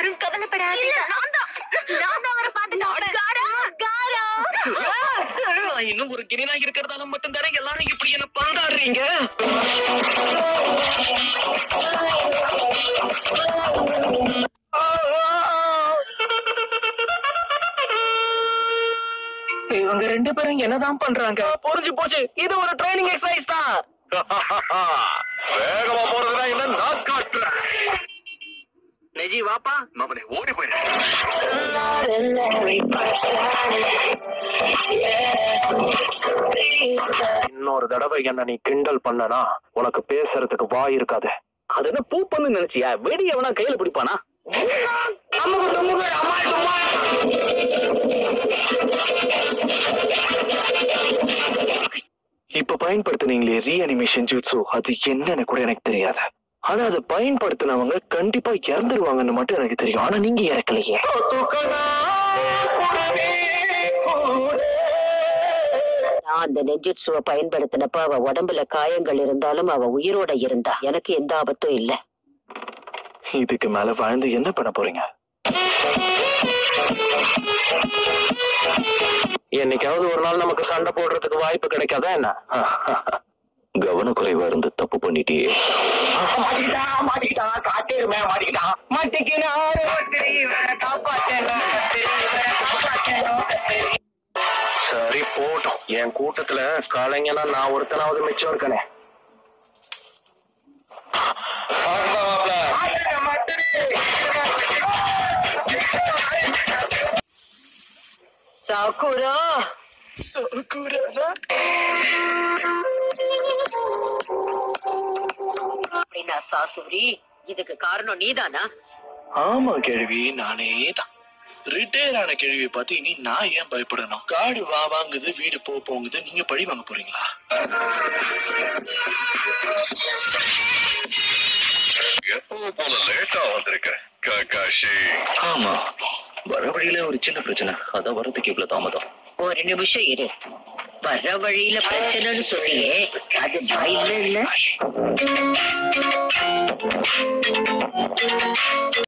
அருண் கவலைப்படாதே. நான் அவரை பார்த்துட்டேன். இன்னும் ஒரு கிரினா இருக்கிறதால மட்டும் தானே எல்லாரும் இப்படி என்ன பந்தாடுறீங்க? இவங்க ரெண்டு பேரும் என்னதான் பண்றாங்க? புரிஞ்சு போச்சு, இது ஒரு ட்ரைனிங் எக்ஸசைஸ் தான். வேகமா போறதுனா என்ன நான் காட்டுறேன். நெஜி வாப்பா, மகனே ஓடி போயிரு. இன்னொரு தடவை என்ன நீ கிண்டல் பண்ணனா உனக்கு பேசுறதுக்கு வாய் இருக்காது. அது என்ன பூ பண்ணு நினைச்சியா? வெடி எவனா கையில பிடிப்பானா? இப்ப பயன்படுத்தினீங்களே ரீஅனிமேஷன் ஜூட்ஸு, அது என்னன்னு கூட எனக்கு தெரியாது. ஆனா அதை பயன்படுத்தினவங்க கண்டிப்பா இறந்துருவாங்கன்னு மட்டும் எனக்கு தெரியும். ஆனா நீங்க இறக்கலையே. நான் அந்த நெஞ்சுட்சுவை பயன்படுத்தினப்ப அவ உடம்புல காயங்கள் இருந்தாலும் அவ உயிரோட இருந்தா. எனக்கு எந்த ஆபத்தும் இல்ல. இதுக்கு மேல வாழ்ந்து என்ன பண்ண போறீங்க? என்னைக்காவது ஒரு நாள் நமக்கு சண்டை போடுறதுக்கு வாய்ப்பு கிடைக்காதா என்ன? கவனக்குறைவா இருந்து தப்பு பண்ணிட்டியே. சரி போட்டோம். என் கூட்டத்துல கலைஞனா நான் ஒருத்தனாவது மிச்சம் இருக்கனே. சாக்குரா அப்படின்னா சாசுரி, இதுக்கு காரணம் நீதானா? ஆமா கேள்வி, நானே தான். ரிட்டையர் ஆன கேள்வியை பார்த்து இனி நான் ஏன் பயப்படணும்? காடு வா வாங்குது, வீடு போங்குது, நீங்க பழி வாங்க போறீங்களா? எப்பவும் போல லேட்டா வந்திருக்க காகாஷி. ஆமா, வர வழியில ஒரு சின்ன பிரச்சனை, அதான் வரதுக்கு இவ்வளவு தாமதம். ஒரு நிமிஷம் இரு. வர்ற வழியில பிரச்சனைன்னு சொல்லியே, அது நான் இல்ல.